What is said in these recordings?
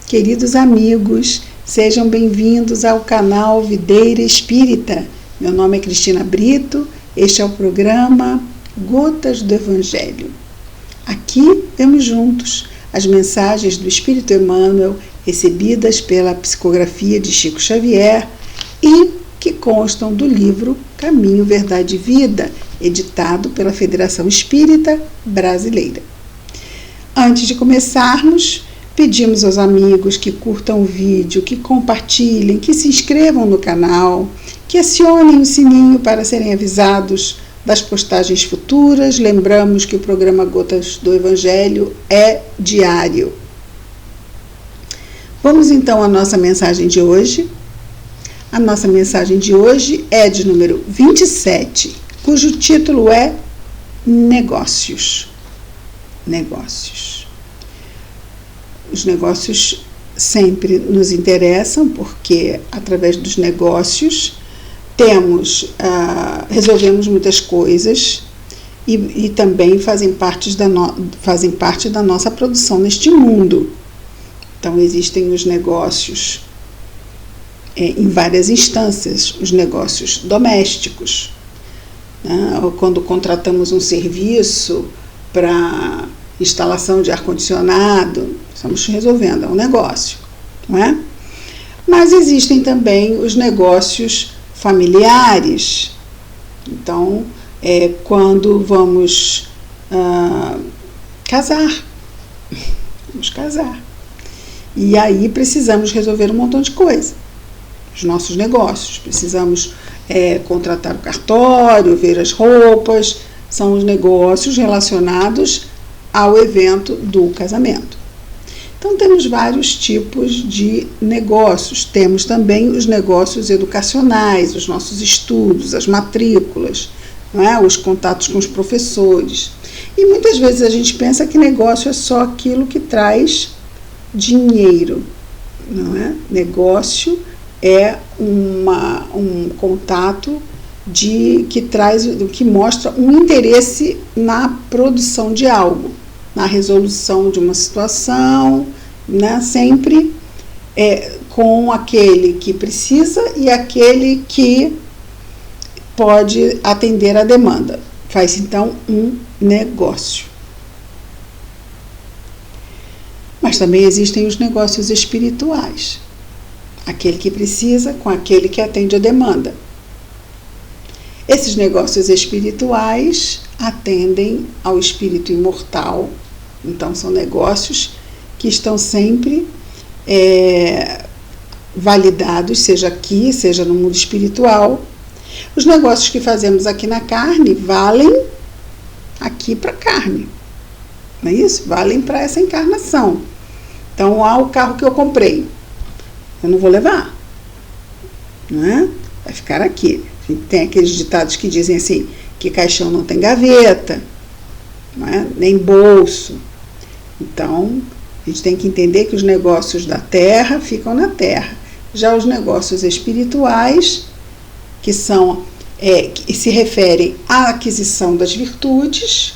Queridos amigos, sejam bem-vindos ao canal Videira Espírita. Meu nome é Cristina Brito, este é o programa Gotas do Evangelho. Aqui vemos juntos as mensagens do Espírito Emmanuel recebidas pela psicografia de Chico Xavier e que constam do livro Caminho, Verdade e Vida, editado pela Federação Espírita Brasileira. Antes de começarmos, pedimos aos amigos que curtam o vídeo, que compartilhem, que se inscrevam no canal, que acionem o sininho para serem avisados das postagens futuras. Lembramos que o programa Gotas do Evangelho é diário. Vamos então à nossa mensagem de hoje. A nossa mensagem de hoje é de número 27, cujo título é Negócios. Negócios. Os negócios sempre nos interessam porque, através dos negócios, resolvemos muitas coisas e também fazem parte da nossa produção neste mundo. Então, existem os negócios em várias instâncias, os negócios domésticos. Quando contratamos um serviço para instalação de ar-condicionado, estamos resolvendo, é um negócio, não é? Mas existem também os negócios familiares. Então, quando vamos casar, e aí precisamos resolver um montão de coisa, os nossos negócios, precisamos contratar o cartório, ver as roupas, são os negócios relacionados ao evento do casamento. Então, temos vários tipos de negócios. Temos também os negócios educacionais, os nossos estudos, as matrículas, não é? Os contatos com os professores. E muitas vezes a gente pensa que negócio é só aquilo que traz dinheiro, não é? Negócio é um contato que mostra um interesse na produção de algo, na resolução de uma situação, né? Sempre com aquele que precisa e aquele que pode atender a demanda. Faz então um negócio. Mas também existem os negócios espirituais. Aquele que precisa com aquele que atende a demanda. Esses negócios espirituais atendem ao espírito imortal. Então, são negócios que estão sempre validados, seja aqui, seja no mundo espiritual. Os negócios que fazemos aqui na carne valem aqui para a carne, não é isso? Valem para essa encarnação. Então, o carro que eu comprei, eu não vou levar, não é? Vai ficar aqui. Tem aqueles ditados que dizem assim, que caixão não tem gaveta, não é? Nem bolso. Então, a gente tem que entender que os negócios da terra ficam na terra. Já os negócios espirituais, que se referem à aquisição das virtudes,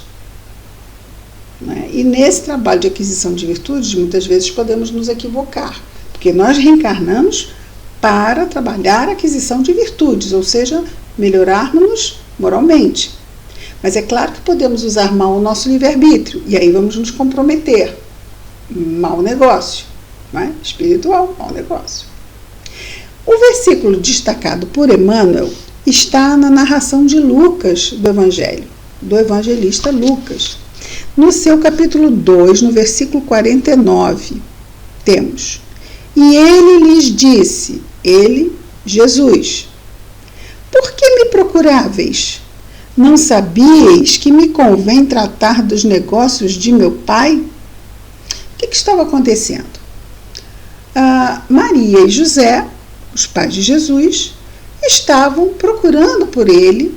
né? E nesse trabalho de aquisição de virtudes, muitas vezes podemos nos equivocar, porque nós reencarnamos para trabalhar a aquisição de virtudes, ou seja, melhorarmos moralmente. Mas é claro que podemos usar mal o nosso livre-arbítrio, e aí vamos nos comprometer. Mau negócio, né? Espiritual, mau negócio. O versículo destacado por Emmanuel está na narração de Lucas do Evangelho, do evangelista Lucas. No seu capítulo 2, no versículo 49, temos: E ele lhes disse, ele, Jesus, por que me procuráveis? Não sabíeis que me convém tratar dos negócios de meu pai? O que estava acontecendo? Maria e José, os pais de Jesus, estavam procurando por ele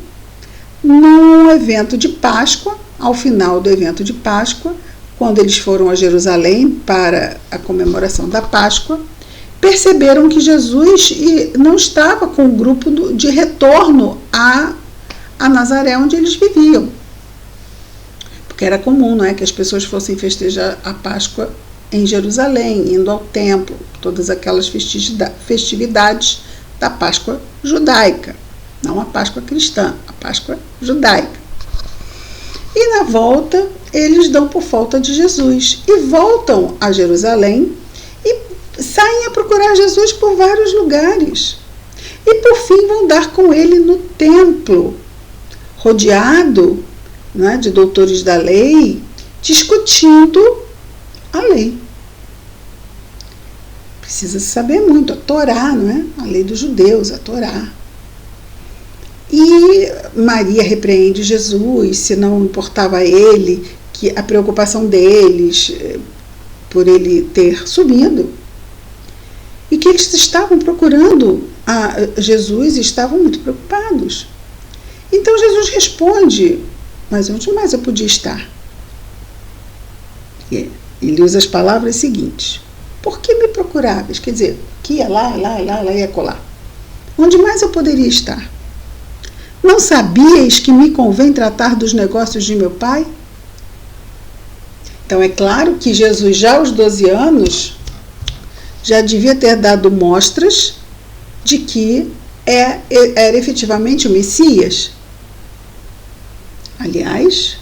num evento de Páscoa. Ao final do evento de Páscoa, quando eles foram a Jerusalém para a comemoração da Páscoa, perceberam que Jesus não estava com o grupo de retorno a Nazaré, onde eles viviam. Porque era comum, não é, que as pessoas fossem festejar a Páscoa em Jerusalém, indo ao templo, todas aquelas festividades da Páscoa judaica, não a Páscoa cristã, a Páscoa judaica. E na volta, eles dão por falta de Jesus e voltam a Jerusalém e saem a procurar Jesus por vários lugares. E por fim vão dar com ele no templo, rodeado, né, de doutores da lei, discutindo a lei. Precisa saber muito, a Torá, não é? A lei dos judeus, a Torá. E Maria repreende Jesus, se não importava a ele, que a preocupação deles por ele ter subido, e que eles estavam procurando a Jesus e estavam muito preocupados. Então Jesus responde, mas onde mais eu podia estar? E ele usa as palavras seguintes: por que me procuráveis? Quer dizer, que ia lá, ia colar. Onde mais eu poderia estar? Não sabíeis que me convém tratar dos negócios de meu Pai? Então é claro que Jesus, já aos 12 anos, já devia ter dado mostras de que era efetivamente o Messias. Aliás,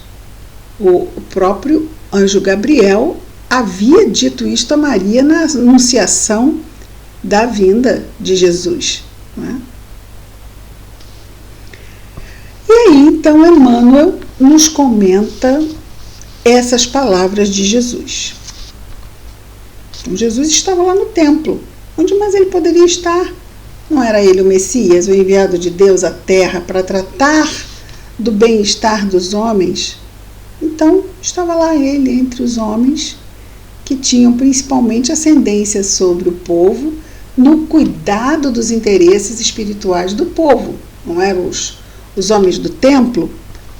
o próprio anjo Gabriel havia dito isto a Maria na anunciação da vinda de Jesus. Não é? E aí, então, Emmanuel nos comenta essas palavras de Jesus. Então, Jesus estava lá no templo. Onde mais ele poderia estar? Não era ele o Messias, o enviado de Deus à Terra para tratar do bem-estar dos homens? Então, estava lá ele entre os homens que tinham principalmente ascendência sobre o povo, no cuidado dos interesses espirituais do povo. Não eram os homens do templo,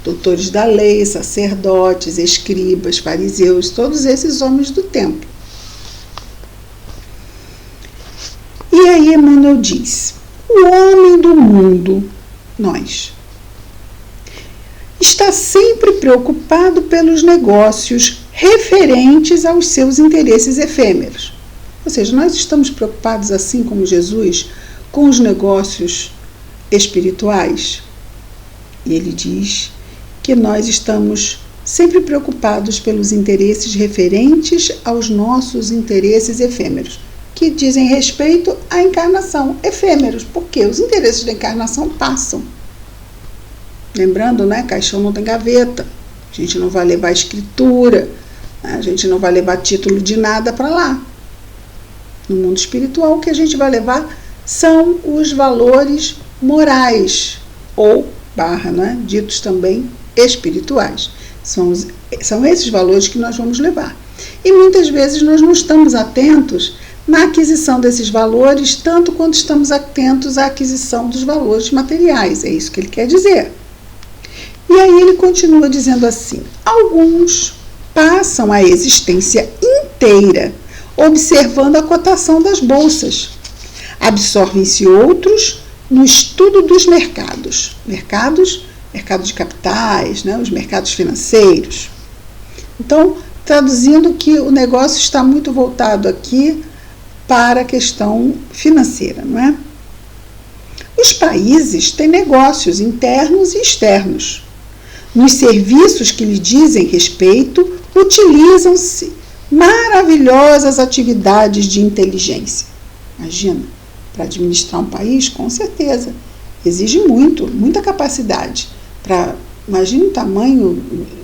doutores da lei, sacerdotes, escribas, fariseus, todos esses homens do templo. E aí Emmanuel diz: o homem do mundo, nós, está sempre preocupado pelos negócios referentes aos seus interesses efêmeros. Ou seja, nós estamos preocupados, assim como Jesus, com os negócios espirituais. E ele diz que nós estamos sempre preocupados pelos interesses referentes aos nossos interesses efêmeros, que dizem respeito à encarnação, efêmeros, porque os interesses da encarnação passam. Lembrando, né, caixão não tem gaveta, a gente não vai levar escritura, né, a gente não vai levar título de nada para lá. No mundo espiritual, o que a gente vai levar são os valores morais, ou né, ditos também espirituais. São esses valores que nós vamos levar. E muitas vezes nós não estamos atentos na aquisição desses valores, tanto quanto estamos atentos à aquisição dos valores materiais. É isso que ele quer dizer. E aí ele continua dizendo assim: alguns passam a existência inteira observando a cotação das bolsas. Absorvem-se outros no estudo dos mercados. Mercado de capitais, né, os mercados financeiros. Então, traduzindo que o negócio está muito voltado aqui para a questão financeira, não é? Os países têm negócios internos e externos. Nos serviços que lhe dizem respeito, utilizam-se maravilhosas atividades de inteligência. Imagina, para administrar um país, com certeza, exige muita capacidade. Imagine o tamanho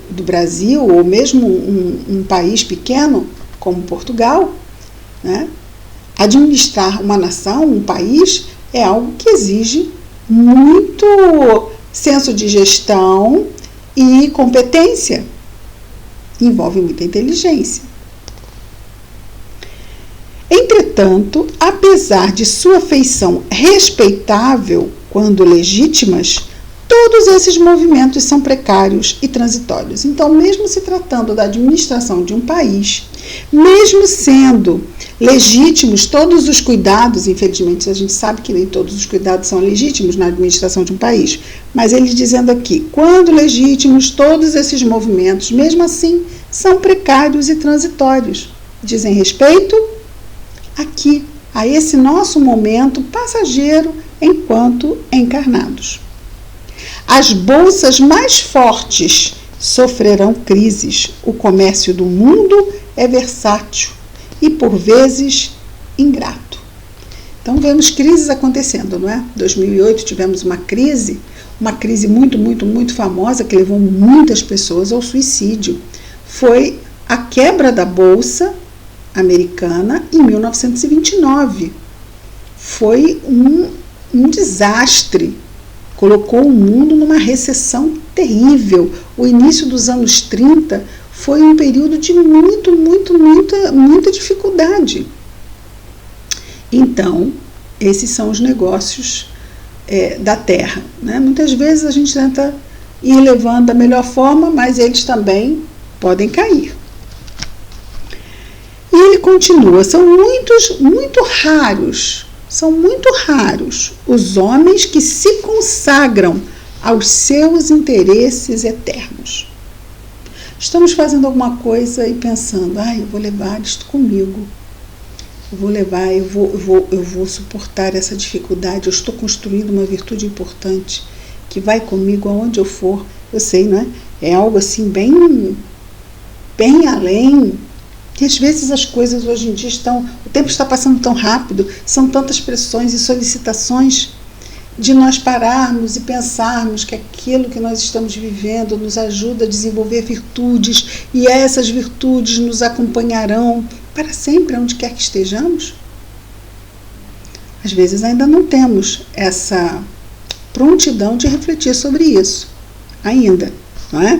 do Brasil, ou mesmo um país pequeno como Portugal, né? Administrar uma nação, um país, é algo que exige muito senso de gestão e competência. Envolve muita inteligência. Entretanto, apesar de sua feição respeitável quando legítimas, todos esses movimentos são precários e transitórios. Então, mesmo se tratando da administração de um país, mesmo sendo legítimos todos os cuidados, infelizmente a gente sabe que nem todos os cuidados são legítimos na administração de um país, mas ele dizendo aqui, quando legítimos, todos esses movimentos, mesmo assim, são precários e transitórios. dizem respeito aqui, a esse nosso momento passageiro enquanto encarnados. As bolsas mais fortes sofrerão crises. O comércio do mundo é versátil e, por vezes, ingrato. Então, vemos crises acontecendo, não é? Em 2008 tivemos uma crise muito, muito, muito famosa que levou muitas pessoas ao suicídio. Foi a quebra da Bolsa Americana em 1929. Foi um desastre. Colocou o mundo numa recessão terrível. O início dos anos 30 foi um período de muita dificuldade. Então, esses são os negócios da Terra, né? Muitas vezes a gente tenta ir levando da melhor forma, mas eles também podem cair. E ele continua, são muito raros os homens que se consagram aos seus interesses eternos. Estamos fazendo alguma coisa e pensando, eu vou levar isto comigo. Eu vou suportar essa dificuldade, eu estou construindo uma virtude importante que vai comigo aonde eu for. Eu sei, não é? É algo assim bem além. E às vezes as coisas hoje em dia o tempo está passando tão rápido, são tantas pressões e solicitações de nós pararmos e pensarmos que aquilo que nós estamos vivendo nos ajuda a desenvolver virtudes e essas virtudes nos acompanharão para sempre, onde quer que estejamos. Às vezes ainda não temos essa prontidão de refletir sobre isso, ainda, não é?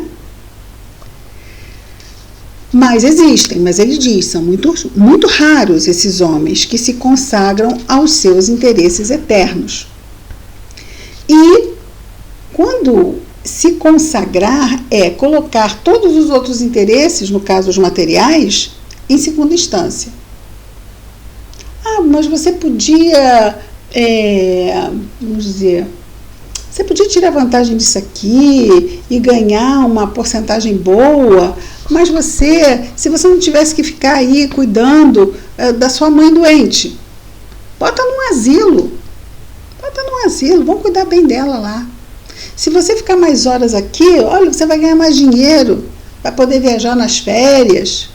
Mas existem, mas ele diz, são muito raros esses homens que se consagram aos seus interesses eternos. E quando se consagrar é colocar todos os outros interesses, no caso os materiais, em segunda instância. Mas você podia, vamos dizer, você podia tirar vantagem disso aqui e ganhar uma porcentagem boa, mas se você não tivesse que ficar aí cuidando da sua mãe doente, bota num asilo, vamos cuidar bem dela lá. Se você ficar mais horas aqui, olha, você vai ganhar mais dinheiro, vai poder viajar nas férias.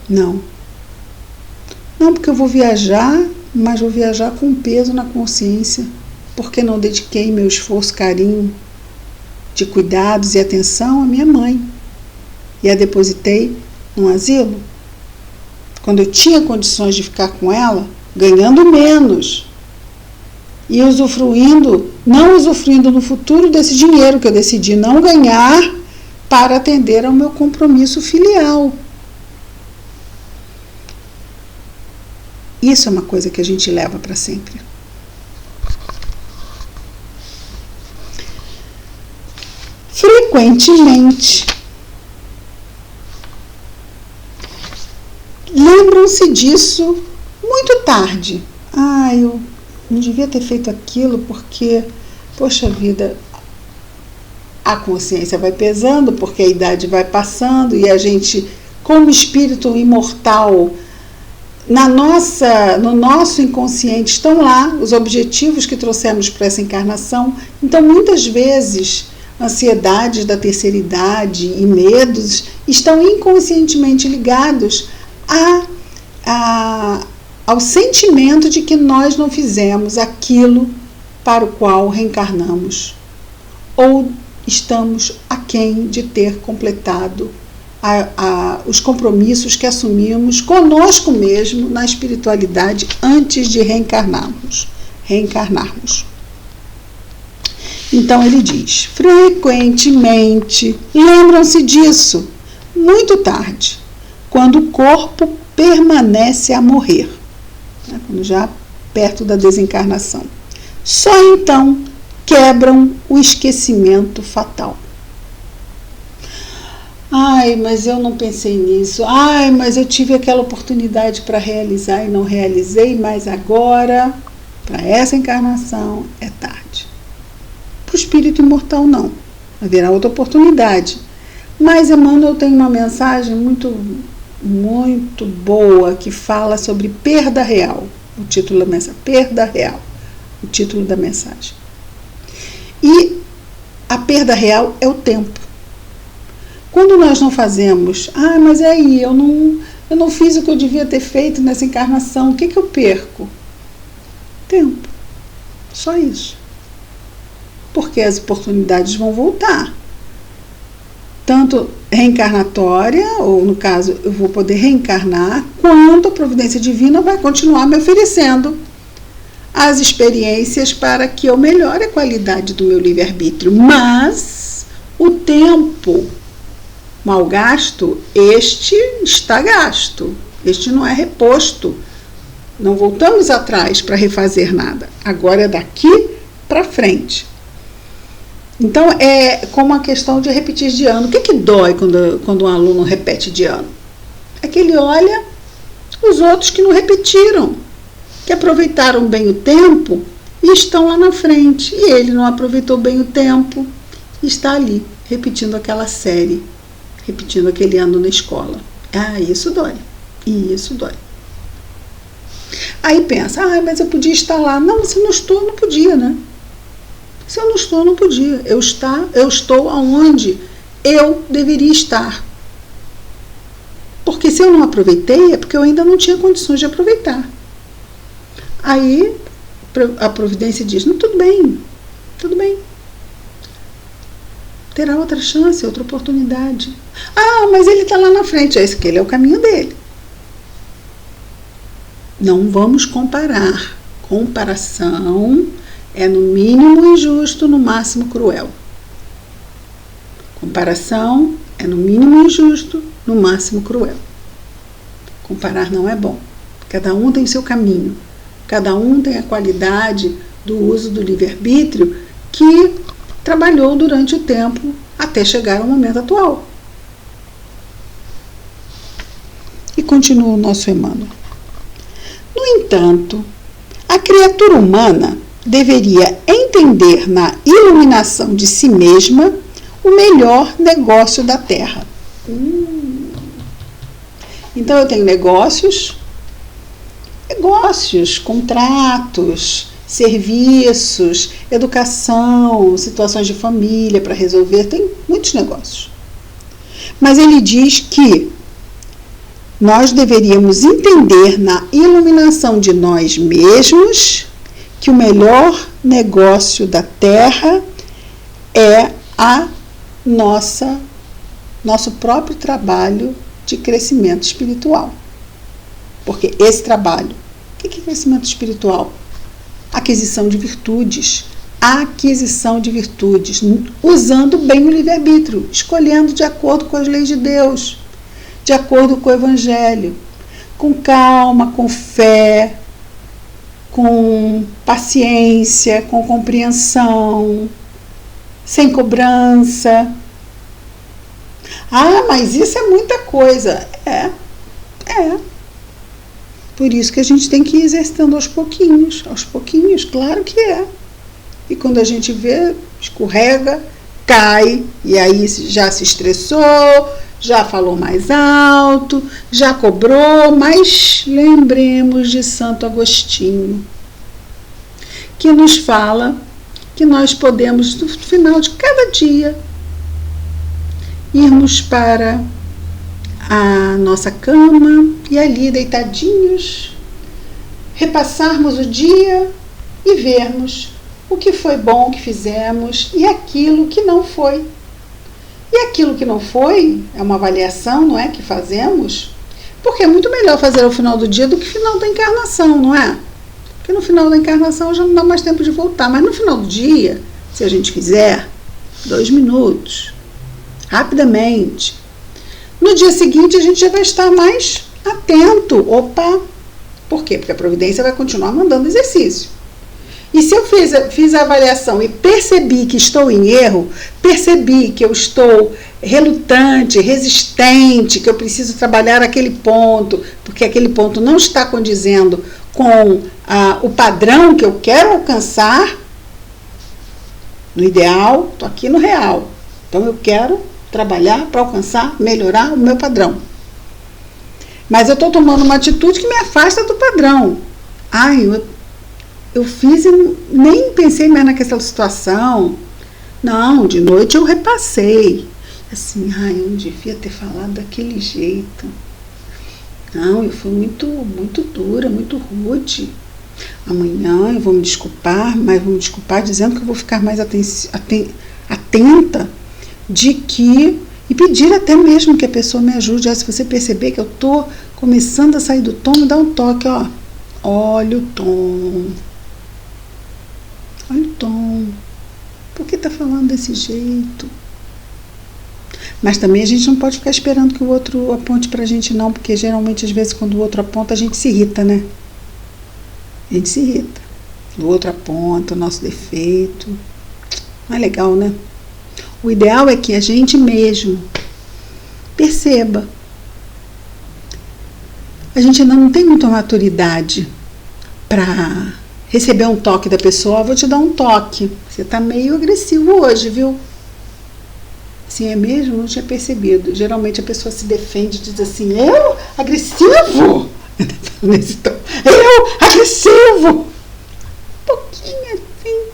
Não, porque eu vou viajar, mas vou viajar com peso na consciência, porque não dediquei meu esforço, carinho, de cuidados e atenção à minha mãe e a depositei num asilo, quando eu tinha condições de ficar com ela, ganhando menos e não usufruindo no futuro desse dinheiro que eu decidi não ganhar para atender ao meu compromisso filial. Isso é uma coisa que a gente leva para sempre. Frequentemente, lembram-se disso muito tarde. Eu não devia ter feito aquilo porque, poxa vida, a consciência vai pesando, porque a idade vai passando e a gente, como espírito imortal, no nosso inconsciente estão lá os objetivos que trouxemos para essa encarnação. Então, muitas vezes, ansiedades da terceira idade e medos estão inconscientemente ligados ao sentimento de que nós não fizemos aquilo para o qual reencarnamos, ou estamos aquém de ter completado os compromissos que assumimos conosco mesmo na espiritualidade antes de reencarnarmos. Então ele diz, frequentemente lembram-se disso muito tarde, quando o corpo permanece a morrer, né, quando já perto da desencarnação. Só então quebram o esquecimento fatal. Mas eu não pensei nisso. Mas eu tive aquela oportunidade para realizar e não realizei, mas agora, para essa encarnação, é tarde. Para o espírito imortal, não. Haverá outra oportunidade. Mas Emmanuel tem uma mensagem muito boa que fala sobre perda real. O título da mensagem, perda real. O título da mensagem. E a perda real é o tempo. Quando nós não fazemos, mas aí eu não fiz o que eu devia ter feito nessa encarnação, o que eu perco? Tempo. Só isso. Porque as oportunidades vão voltar. Tanto reencarnatória, ou no caso, eu vou poder reencarnar, quanto a providência divina vai continuar me oferecendo as experiências para que eu melhore a qualidade do meu livre-arbítrio. Mas o tempo mal gasto, este está gasto. Este não é reposto. Não voltamos atrás para refazer nada. Agora é daqui para frente. Então, é como a questão de repetir de ano. O que dói quando um aluno repete de ano? É que ele olha os outros que não repetiram, que aproveitaram bem o tempo e estão lá na frente. E ele não aproveitou bem o tempo e está ali, repetindo aquela série, repetindo aquele ano na escola. Isso dói. E isso dói. Aí pensa, mas eu podia estar lá. Não, se não estou, não podia, né? Se eu não estou, não podia. Eu estou aonde eu deveria estar. Porque se eu não aproveitei, é porque eu ainda não tinha condições de aproveitar. Aí a providência diz, não, tudo bem. Terá outra chance, outra oportunidade. Mas ele está lá na frente. Esse aquele é o caminho dele. Não vamos comparar. Comparação é no mínimo injusto, no máximo cruel. Comparação é no mínimo injusto, no máximo cruel. Comparar não é bom. Cada um tem seu caminho. Cada um tem a qualidade do uso do livre-arbítrio que trabalhou durante o tempo até chegar ao momento atual. E continua o nosso Emmanuel. No entanto, a criatura humana deveria entender na iluminação de si mesma o melhor negócio da Terra. Então eu tenho negócios, contratos, serviços, educação, situações de família para resolver, tem muitos negócios. Mas ele diz que nós deveríamos entender na iluminação de nós mesmos que o melhor negócio da Terra é nosso próprio trabalho de crescimento espiritual. Porque esse trabalho, o que é crescimento espiritual? Aquisição de virtudes, usando bem o livre-arbítrio, escolhendo de acordo com as leis de Deus, de acordo com o Evangelho, com calma, com fé, com paciência, com compreensão, sem cobrança. Mas isso é muita coisa. É. Por isso que a gente tem que ir exercitando aos pouquinhos, claro que é. E quando a gente vê, escorrega, cai, e aí já se estressou, já falou mais alto, já cobrou, mas lembremos de Santo Agostinho, que nos fala que nós podemos, no final de cada dia, irmos para a nossa cama e ali, deitadinhos, repassarmos o dia e vermos o que foi bom que fizemos e aquilo que não foi. E aquilo que não foi é uma avaliação, não é, que fazemos, porque é muito melhor fazer ao final do dia do que no final da encarnação, não é? Porque no final da encarnação já não dá mais tempo de voltar, mas no final do dia, se a gente fizer, 2 minutos, rapidamente, no dia seguinte a gente já vai estar mais atento. Por quê? Porque a providência vai continuar mandando exercício. E se eu fiz a avaliação e percebi que estou em erro, percebi que eu estou relutante, resistente, que eu preciso trabalhar aquele ponto, porque aquele ponto não está condizendo com o padrão que eu quero alcançar, no ideal, estou aqui no real. Então eu quero trabalhar para alcançar, melhorar o meu padrão. Mas eu estou tomando uma atitude que me afasta do padrão. Eu fiz e nem pensei mais naquela situação. Não, de noite eu repassei. Assim, eu não devia ter falado daquele jeito. Não, eu fui muito dura, muito rude. Amanhã eu vou me desculpar, mas vou me desculpar dizendo que eu vou ficar mais atenta e pedir até mesmo que a pessoa me ajude. Se você perceber que eu estou começando a sair do tom, me dá um toque, olha o tom. Olha o tom. Por que está falando desse jeito? Mas também a gente não pode ficar esperando que o outro aponte pra gente não, porque geralmente às vezes quando o outro aponta a gente se irrita, né? A gente se irrita. O outro aponta o nosso defeito. Não é legal, né? O ideal é que a gente mesmo perceba. A gente ainda não tem muita maturidade para receber um toque da pessoa. Vou te dar um toque. Você tá meio agressivo hoje, viu? Sim, é mesmo? Não tinha percebido. Geralmente a pessoa se defende e diz assim, eu? Agressivo? Nesse tom. Eu? Agressivo? Um pouquinho assim.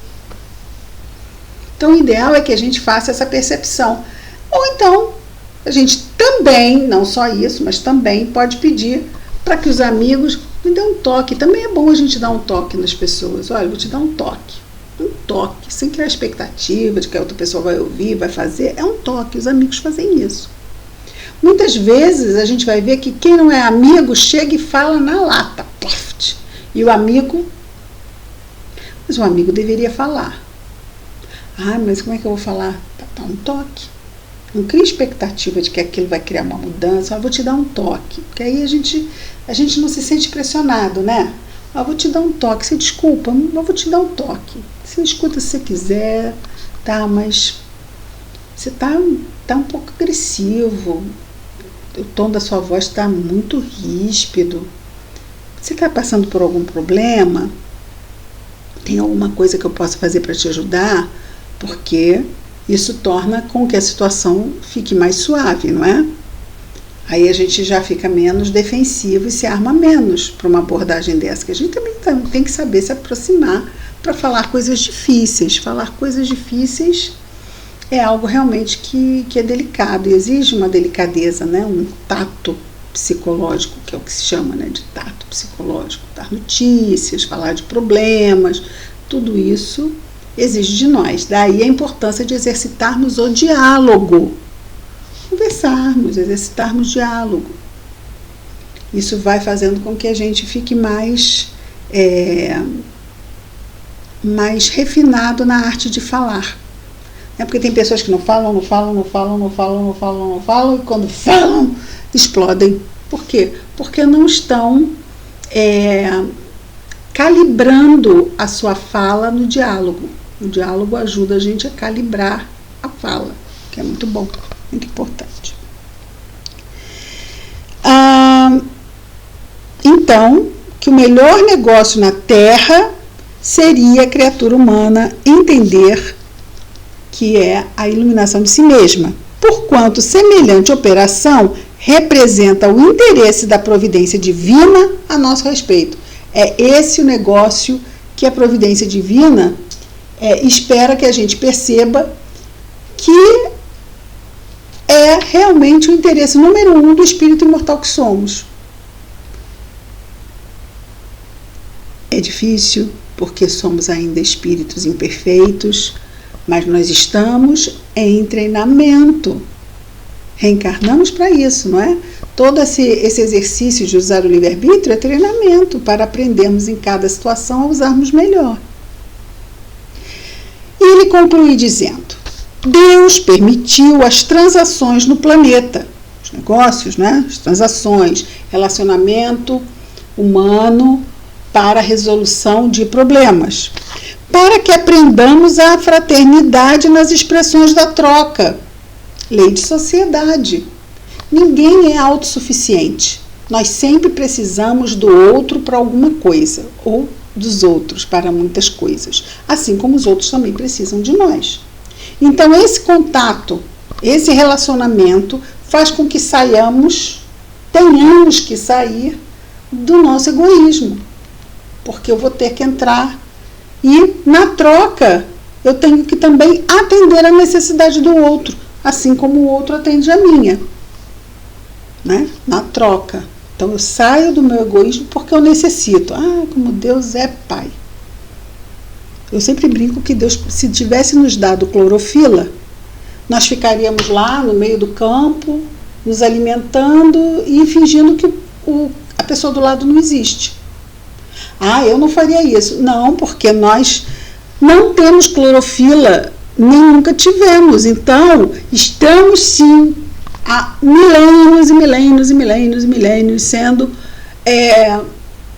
Então o ideal é que a gente faça essa percepção. Ou então, a gente também, não só isso, mas também pode pedir para que os amigos me dêem um toque. Também é bom a gente dar um toque nas pessoas. Olha, eu vou te dar um toque. Um toque, sem criar expectativa de que a outra pessoa vai ouvir, vai fazer. É um toque, os amigos fazem isso. Muitas vezes a gente vai ver que quem não é amigo chega e fala na lata. E o amigo... Mas o amigo deveria falar. Mas como é que eu vou falar? Dá um toque. Não cria expectativa de que aquilo vai criar uma mudança. Eu vou te dar um toque. Porque aí a gente não se sente pressionado, né? Eu vou te dar um toque. Você desculpa, eu vou te dar um toque. Você escuta se você quiser, tá? Mas você tá um pouco agressivo. O tom da sua voz está muito ríspido. Você está passando por algum problema? Tem alguma coisa que eu possa fazer para te ajudar? Porque isso torna com que a situação fique mais suave, não é? Aí a gente já fica menos defensivo e se arma menos para uma abordagem dessa, que a gente também tem que saber se aproximar para falar coisas difíceis. Falar coisas difíceis é algo realmente que é delicado e exige uma delicadeza, né? Um tato psicológico, que é o que se chama, né, de tato psicológico. Dar notícias, falar de problemas, tudo isso exige de nós. Daí a importância de exercitarmos o diálogo. Conversarmos, exercitarmos diálogo. Isso vai fazendo com que a gente fique mais refinado na arte de falar. Porque tem pessoas que não falam, e quando falam, explodem. Por quê? Porque não estão calibrando a sua fala no diálogo. O diálogo ajuda a gente a calibrar a fala, que é muito bom. Muito importante. Então, que o melhor negócio na Terra seria a criatura humana entender que é a iluminação de si mesma, porquanto semelhante operação representa o interesse da providência divina a nosso respeito. É esse o negócio que a providência divina espera que a gente perceba que é realmente o interesse número 1 do espírito imortal que somos. É difícil porque somos ainda espíritos imperfeitos, mas nós estamos em treinamento. Reencarnamos para isso, não é? Todo esse exercício de usar o livre-arbítrio é treinamento para aprendermos em cada situação a usarmos melhor. E ele conclui dizendo: Deus permitiu as transações no planeta, os negócios, né? As transações, relacionamento humano para a resolução de problemas, para que aprendamos a fraternidade nas expressões da troca. Lei de sociedade. Ninguém é autossuficiente. Nós sempre precisamos do outro para alguma coisa, ou dos outros para muitas coisas, assim como os outros também precisam de nós. Então, esse contato Esse relacionamento faz com que tenhamos que sair do nosso egoísmo, porque eu vou ter que entrar e, na troca, eu tenho que também atender a necessidade do outro, assim como o outro atende a minha, né? Na troca. Então eu saio do meu egoísmo porque eu necessito. Como Deus é Pai. Eu sempre brinco que Deus, se tivesse nos dado clorofila, nós ficaríamos lá no meio do campo, nos alimentando e fingindo que a pessoa do lado não existe. Eu não faria isso. Não, porque nós não temos clorofila, nem nunca tivemos. Então, estamos sim há milênios e milênios e milênios e milênios sendo,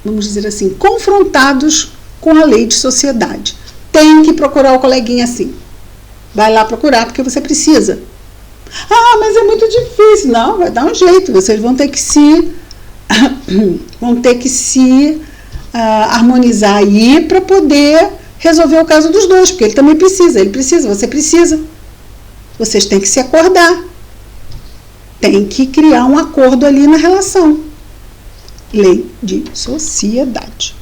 vamos dizer assim, confrontados com a lei de sociedade. Tem que procurar o coleguinha assim. Vai lá procurar porque você precisa. Mas é muito difícil. Não, vai dar um jeito. Vocês vão ter que se harmonizar aí para poder resolver o caso dos dois, porque ele também precisa, você precisa. Vocês têm que se acordar. Tem que criar um acordo ali na relação. Lei de sociedade.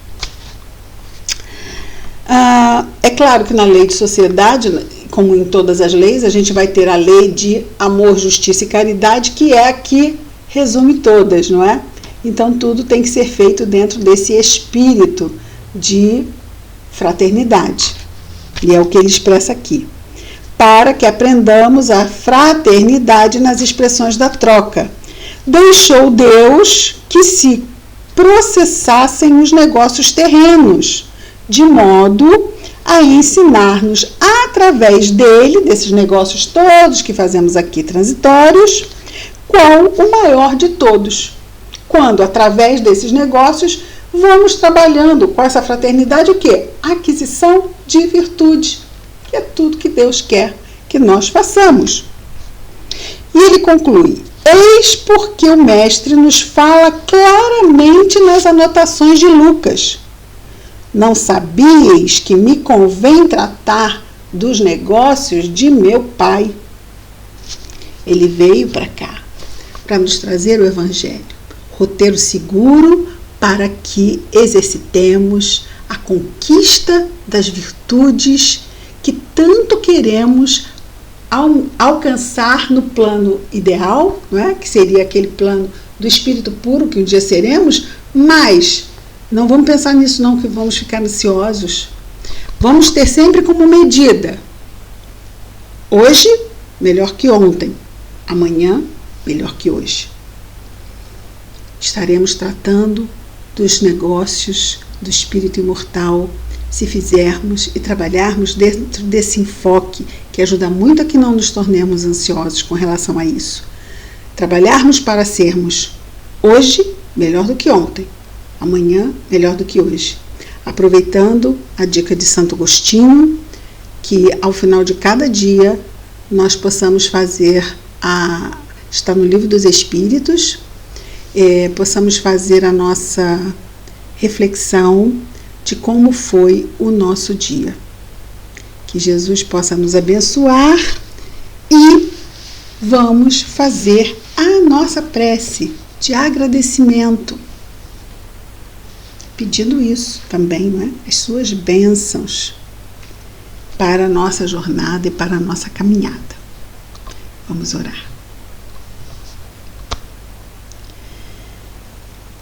É claro que na lei de sociedade, como em todas as leis, a gente vai ter a lei de amor, justiça e caridade, que é a que resume todas, não é? Então tudo tem que ser feito dentro desse espírito de fraternidade. E é o que ele expressa aqui. Para que aprendamos a fraternidade nas expressões da troca. Deixou Deus que se processassem os negócios terrenos, de modo a ensinar-nos através dele, desses negócios todos que fazemos aqui transitórios, qual o maior de todos. Quando, através desses negócios, vamos trabalhando com essa fraternidade o quê? Aquisição de virtude, que é tudo que Deus quer que nós façamos. E ele conclui: eis porque o mestre nos fala claramente nas anotações de Lucas. Não sabíeis que me convém tratar dos negócios de meu Pai? Ele veio para cá, para nos trazer o Evangelho. Roteiro seguro para que exercitemos a conquista das virtudes que tanto queremos alcançar no plano ideal, não é? Que seria aquele plano do espírito puro que um dia seremos, mas não vamos pensar nisso não, que vamos ficar ansiosos. Vamos ter sempre como medida: hoje, melhor que ontem. Amanhã, melhor que hoje. Estaremos tratando dos negócios do espírito imortal, se fizermos e trabalharmos dentro desse enfoque, que ajuda muito a que não nos tornemos ansiosos com relação a isso. Trabalharmos para sermos hoje melhor do que ontem, amanhã melhor do que hoje. Aproveitando a dica de Santo Agostinho, que ao final de cada dia nós possamos fazer está no Livro dos Espíritos, possamos fazer a nossa reflexão de como foi o nosso dia. Que Jesus possa nos abençoar e vamos fazer a nossa prece de agradecimento, pedindo isso também, não é? As suas bênçãos para a nossa jornada e para a nossa caminhada. Vamos orar.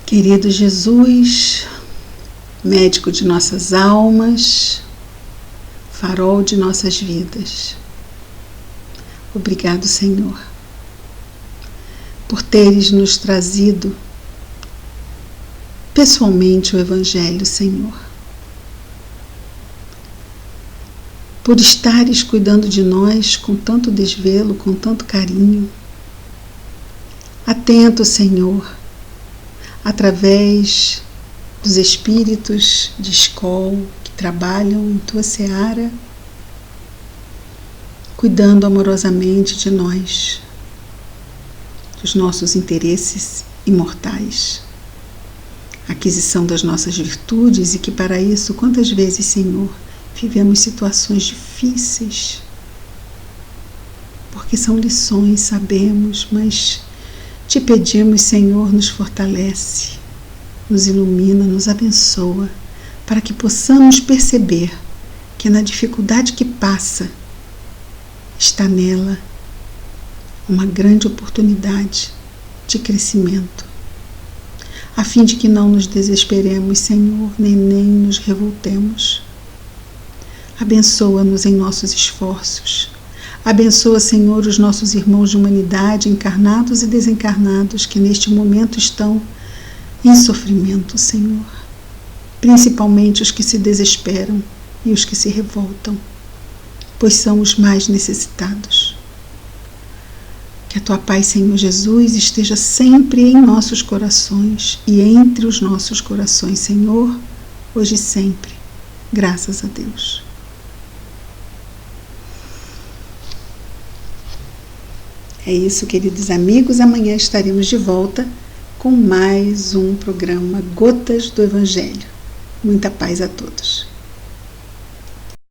Querido Jesus, médico de nossas almas, farol de nossas vidas, obrigado, Senhor, por teres nos trazido pessoalmente o Evangelho, Senhor, por estares cuidando de nós com tanto desvelo, com tanto carinho. Atento, Senhor, através dos espíritos de escola que trabalham em tua seara, cuidando amorosamente de nós, dos nossos interesses imortais, aquisição das nossas virtudes, e que para isso, quantas vezes, Senhor, vivemos situações difíceis, porque são lições, sabemos, mas te pedimos, Senhor, nos fortalece, nos ilumina, nos abençoa, para que possamos perceber que na dificuldade que passa, está nela uma grande oportunidade de crescimento, a fim de que não nos desesperemos, Senhor, nem nos revoltemos. Abençoa-nos em nossos esforços. Abençoa, Senhor, os nossos irmãos de humanidade, encarnados e desencarnados, que neste momento estão em sofrimento, Senhor. Principalmente os que se desesperam e os que se revoltam, pois são os mais necessitados. Que a Tua paz, Senhor Jesus, esteja sempre em nossos corações e entre os nossos corações, Senhor, hoje e sempre. Graças a Deus. É isso, queridos amigos. Amanhã estaremos de volta com mais um programa Gotas do Evangelho. Muita paz a todos.